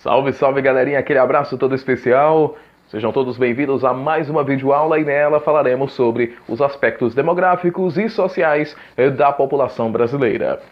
Salve, salve galerinha, aquele abraço todo especial. Sejam todos bem-vindos a mais uma videoaula e nela falaremos sobre os aspectos demográficos e sociais da população brasileira.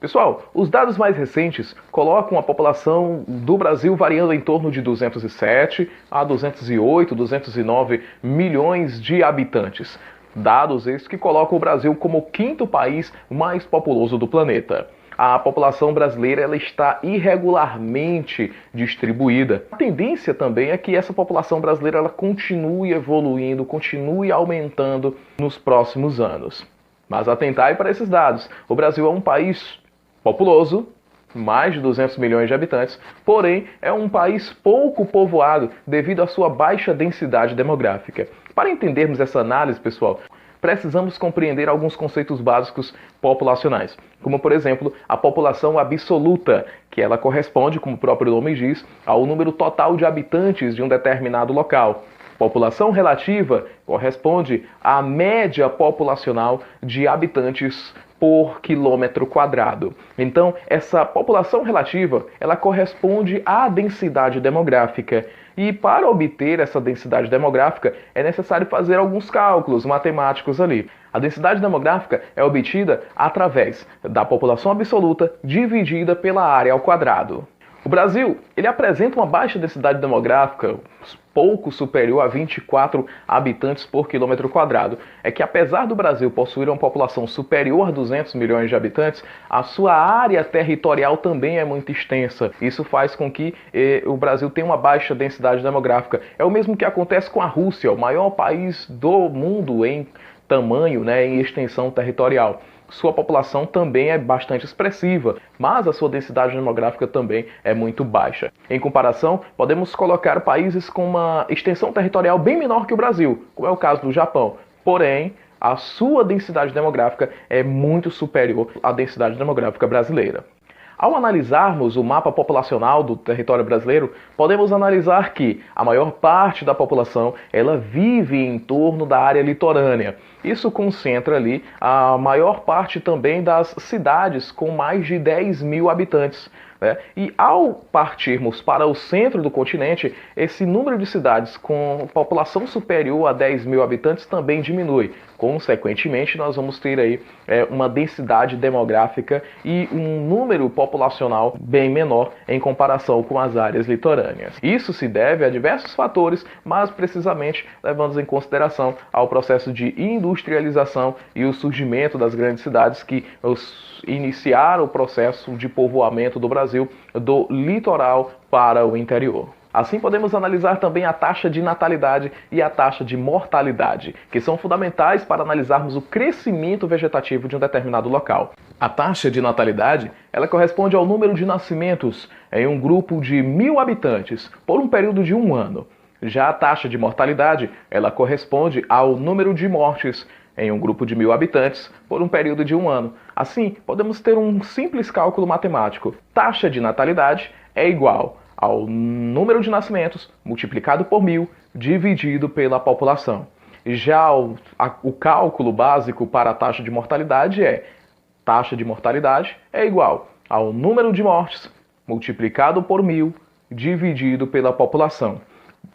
Pessoal, os dados mais recentes colocam a população do Brasil variando em torno de 207 a 208, 209 milhões de habitantes. Dados esses que colocam o Brasil como o quinto país mais populoso do planeta. A população brasileira ela está irregularmente distribuída. A tendência também é que essa população brasileira ela continue evoluindo, continue aumentando nos próximos anos. Mas atentai para esses dados. O Brasil é um país populoso, mais de 200 milhões de habitantes, porém é um país pouco povoado devido à sua baixa densidade demográfica. Para entendermos essa análise, pessoal, precisamos compreender alguns conceitos básicos populacionais, como por exemplo a população absoluta, que ela corresponde, como o próprio nome diz, ao número total de habitantes de um determinado local. População relativa corresponde à média populacional de habitantes por quilômetro quadrado. Então, essa população relativa, ela corresponde à densidade demográfica. E para obter essa densidade demográfica, é necessário fazer alguns cálculos matemáticos ali. A densidade demográfica é obtida através da população absoluta dividida pela área ao quadrado. O Brasil, ele apresenta uma baixa densidade demográfica, pouco superior a 24 habitantes por quilômetro quadrado. É que apesar do Brasil possuir uma população superior a 200 milhões de habitantes, a sua área territorial também é muito extensa. Isso faz com que o Brasil tenha uma baixa densidade demográfica. É o mesmo que acontece com a Rússia, o maior país do mundo em tamanho, em extensão territorial. Sua população também é bastante expressiva, mas a sua densidade demográfica também é muito baixa. Em comparação, podemos colocar países com uma extensão territorial bem menor que o Brasil, como é o caso do Japão. Porém, a sua densidade demográfica é muito superior à densidade demográfica brasileira. Ao analisarmos o mapa populacional do território brasileiro, podemos analisar que a maior parte da população ela vive em torno da área litorânea. Isso concentra ali a maior parte também das cidades com mais de 10 mil habitantes. E ao partirmos para o centro do continente, esse número de cidades com população superior a 10 mil habitantes também diminui. Consequentemente, nós vamos ter aí uma densidade demográfica e um número populacional bem menor em comparação com as áreas litorâneas. Isso se deve a diversos fatores, mas precisamente levando em consideração ao processo de industrialização e o surgimento das grandes cidades que iniciaram o processo de povoamento do Brasil do litoral para o interior. Assim podemos analisar também a taxa de natalidade e a taxa de mortalidade, que são fundamentais para analisarmos o crescimento vegetativo de um determinado local. A taxa de natalidade, ela corresponde ao número de nascimentos em um grupo de 1000 habitantes por um período de 1 ano. Já a taxa de mortalidade, ela corresponde ao número de mortes em um grupo de 1000 habitantes por um período de 1 ano. Assim, podemos ter um simples cálculo matemático. Taxa de natalidade é igual ao número de nascimentos multiplicado por 1000 dividido pela população. Já o cálculo básico para a taxa de mortalidade é igual ao número de mortes multiplicado por 1000 dividido pela população.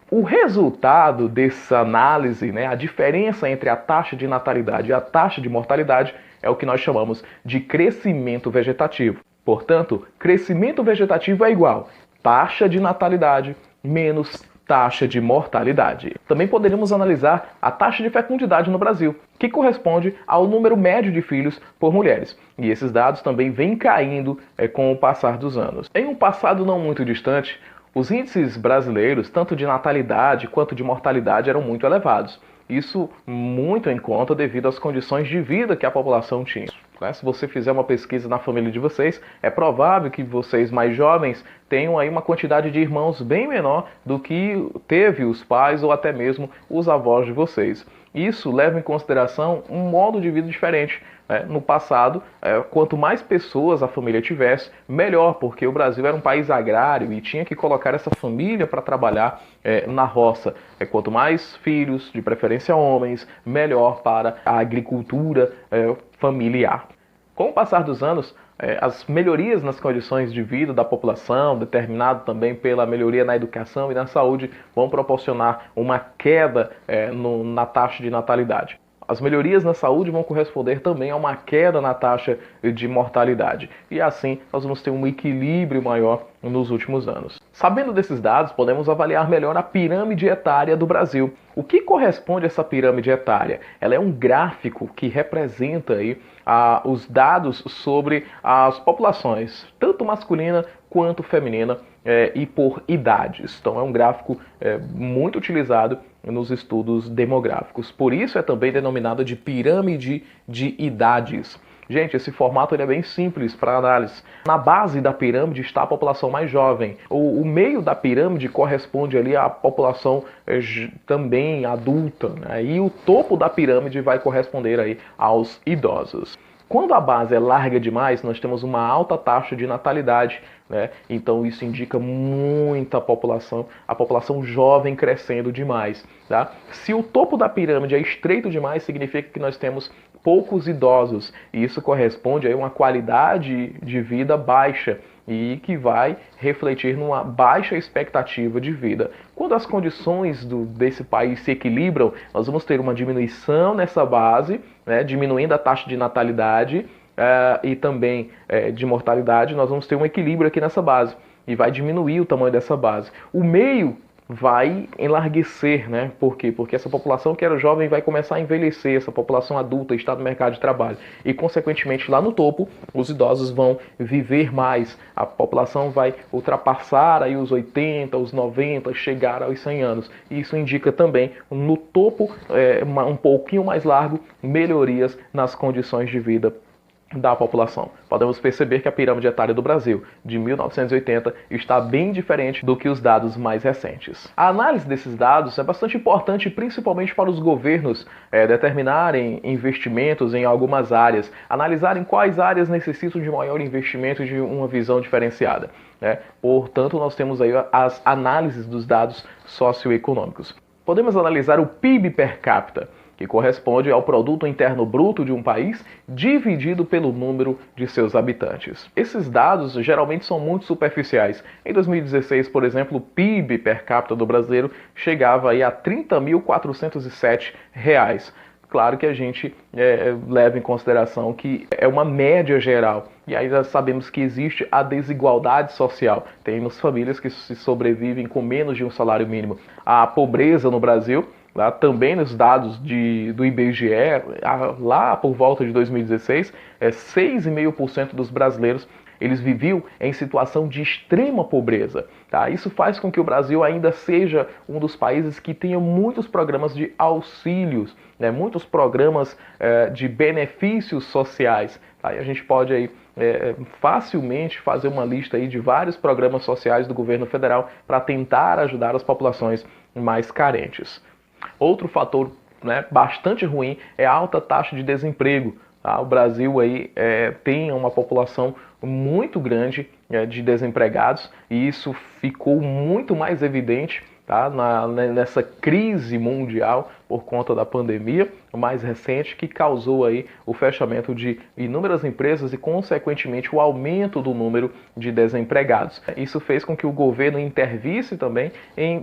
O resultado dessa análise, a diferença entre a taxa de natalidade e a taxa de mortalidade é o que nós chamamos de crescimento vegetativo. Portanto, crescimento vegetativo é igual a taxa de natalidade menos taxa de mortalidade. Também poderíamos analisar a taxa de fecundidade no Brasil, que corresponde ao número médio de filhos por mulheres. E esses dados também vêm caindo com o passar dos anos. Em um passado não muito distante, os índices brasileiros, tanto de natalidade quanto de mortalidade, eram muito elevados. Isso muito em conta devido às condições de vida que a população tinha. Se você fizer uma pesquisa na família de vocês, é provável que vocês mais jovens tenham aí uma quantidade de irmãos bem menor do que teve os pais ou até mesmo os avós de vocês. Isso leva em consideração um modo de vida diferente. No passado, quanto mais pessoas a família tivesse, melhor, porque o Brasil era um país agrário e tinha que colocar essa família para trabalhar na roça. Quanto mais filhos, de preferência homens, melhor para a agricultura familiar. Com o passar dos anos, as melhorias nas condições de vida da população, determinado também pela melhoria na educação e na saúde, vão proporcionar uma queda na taxa de natalidade. As melhorias na saúde vão corresponder também a uma queda na taxa de mortalidade. E assim nós vamos ter um equilíbrio maior nos últimos anos. Sabendo desses dados, podemos avaliar melhor a pirâmide etária do Brasil. O que corresponde a essa pirâmide etária? Ela é um gráfico que representa aí, os dados sobre as populações, tanto masculina quanto feminina, e por idades. Então é um gráfico muito utilizado nos estudos demográficos. Por isso é também denominado de pirâmide de idades. Gente, esse formato ele é bem simples para análise. Na base da pirâmide está a população mais jovem. O meio da pirâmide corresponde ali à população também adulta, né? E o topo da pirâmide vai corresponder aí aos idosos. Quando a base é larga demais, nós temos uma alta taxa de natalidade, né? Então isso indica muita população, a população jovem crescendo demais, tá? Se o topo da pirâmide é estreito demais, significa que nós temos poucos idosos, e isso corresponde a uma qualidade de vida baixa e que vai refletir numa baixa expectativa de vida. Quando as condições desse país se equilibram, nós vamos ter uma diminuição nessa base, né, diminuindo a taxa de natalidade e também de mortalidade. Nós vamos ter um equilíbrio aqui nessa base e vai diminuir o tamanho dessa base. O meio vai enlarguecer, né? Por quê? Porque essa população que era jovem vai começar a envelhecer, essa população adulta está no mercado de trabalho. E, consequentemente, lá no topo, os idosos vão viver mais. A população vai ultrapassar aí os 80, os 90, chegar aos 100 anos. E isso indica também, no topo, um pouquinho mais largo, melhorias nas condições de vida da população. Podemos perceber que a pirâmide etária do Brasil, de 1980, está bem diferente do que os dados mais recentes. A análise desses dados é bastante importante, principalmente para os governos determinarem investimentos em algumas áreas, analisarem quais áreas necessitam de maior investimento e de uma visão diferenciada, né? Portanto, nós temos aí as análises dos dados socioeconômicos. Podemos analisar o PIB per capita, que corresponde ao Produto Interno Bruto de um país dividido pelo número de seus habitantes. Esses dados geralmente são muito superficiais. Em 2016, por exemplo, o PIB per capita do brasileiro chegava aí a R$ 30.407. Claro que a gente leva em consideração que é uma média geral. E aí nós sabemos que existe a desigualdade social. Temos famílias que se sobrevivem com menos de um salário mínimo. A pobreza no Brasil, lá também nos dados do IBGE, lá por volta de 2016, 6,5% dos brasileiros eles viviam em situação de extrema pobreza. Tá? Isso faz com que o Brasil ainda seja um dos países que tenha muitos programas de auxílios, né? Muitos programas de benefícios sociais. Tá? E a gente pode aí, facilmente fazer uma lista aí de vários programas sociais do governo federal para tentar ajudar as populações mais carentes. Outro fator, né, bastante ruim é a alta taxa de desemprego. Tá? O Brasil aí, tem uma população muito grande de desempregados e isso ficou muito mais evidente, tá, nessa crise mundial por conta da pandemia mais recente que causou aí o fechamento de inúmeras empresas e, consequentemente, o aumento do número de desempregados. Isso fez com que o governo intervisse também em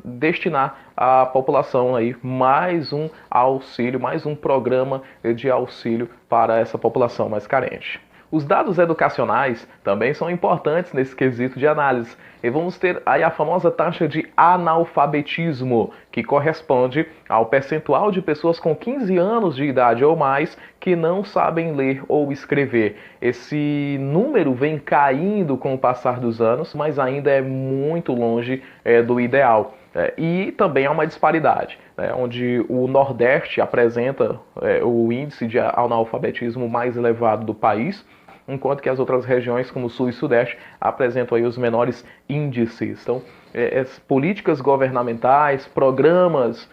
destinar à população aí mais um auxílio, mais um programa de auxílio para essa população mais carente. Os dados educacionais também são importantes nesse quesito de análise. E vamos ter aí a famosa taxa de analfabetismo, que corresponde ao percentual de pessoas com 15 anos de idade ou mais que não sabem ler ou escrever. Esse número vem caindo com o passar dos anos, mas ainda é muito longe do ideal. E também há uma disparidade, né, onde o Nordeste apresenta o índice de analfabetismo mais elevado do país, enquanto que as outras regiões, como o Sul e Sudeste, apresentam aí os menores índices. Então, políticas governamentais, programas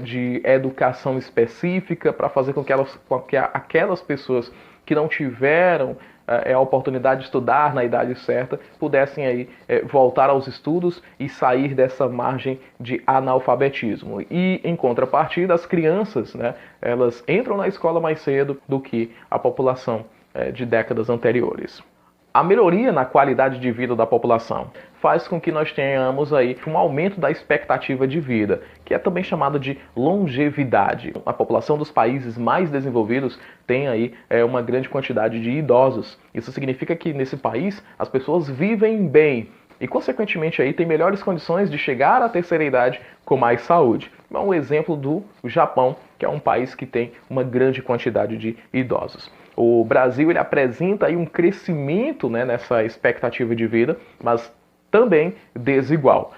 de educação específica para fazer com que aquelas pessoas que não tiveram a oportunidade de estudar na idade certa pudessem aí voltar aos estudos e sair dessa margem de analfabetismo. E, em contrapartida, as crianças, né, elas entram na escola mais cedo do que a população de décadas anteriores. A melhoria na qualidade de vida da população faz com que nós tenhamos aí um aumento da expectativa de vida, que é também chamada de longevidade. A população dos países mais desenvolvidos tem aí uma grande quantidade de idosos. Isso significa que nesse país as pessoas vivem bem e, consequentemente, aí tem melhores condições de chegar à terceira idade com mais saúde. É um exemplo do Japão, que é um país que tem uma grande quantidade de idosos. O Brasil ele apresenta aí um crescimento, né, nessa expectativa de vida, mas também desigual.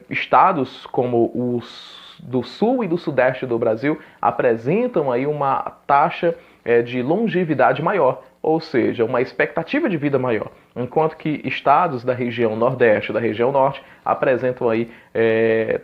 Estados como os do sul e do sudeste do Brasil apresentam aí uma taxa de longevidade maior, ou seja, uma expectativa de vida maior, enquanto que estados da região nordeste, da região norte, apresentam aí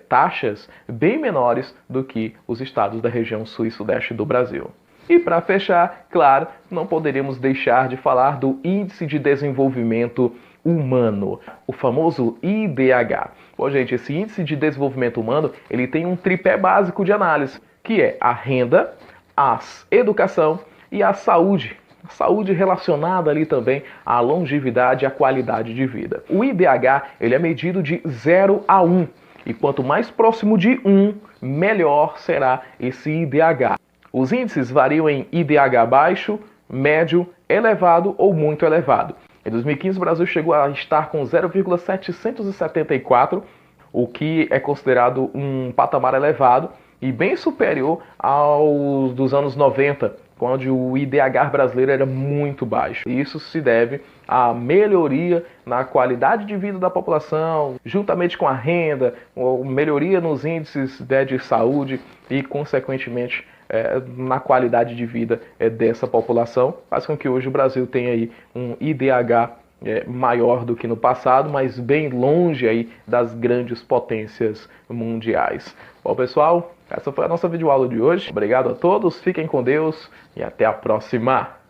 taxas bem menores do que os estados da região sul e sudeste do Brasil. E para fechar, claro, não poderíamos deixar de falar do Índice de Desenvolvimento Humano, o famoso IDH. Bom, gente, esse Índice de Desenvolvimento Humano, ele tem um tripé básico de análise, que é a renda, a educação e a saúde. A saúde relacionada ali também à longevidade e à qualidade de vida. O IDH, ele é medido de 0 a 1, e quanto mais próximo de 1, melhor será esse IDH. Os índices variam em IDH baixo, médio, elevado ou muito elevado. Em 2015, o Brasil chegou a estar com 0,774, o que é considerado um patamar elevado e bem superior aos dos anos 90, quando o IDH brasileiro era muito baixo. Isso se deve à melhoria na qualidade de vida da população, juntamente com a renda, melhoria nos índices de saúde e, consequentemente, na qualidade de vida dessa população, faz com que hoje o Brasil tenha aí um IDH maior do que no passado, mas bem longe aí das grandes potências mundiais. Bom, pessoal, essa foi a nossa videoaula de hoje. Obrigado a todos, fiquem com Deus e até a próxima!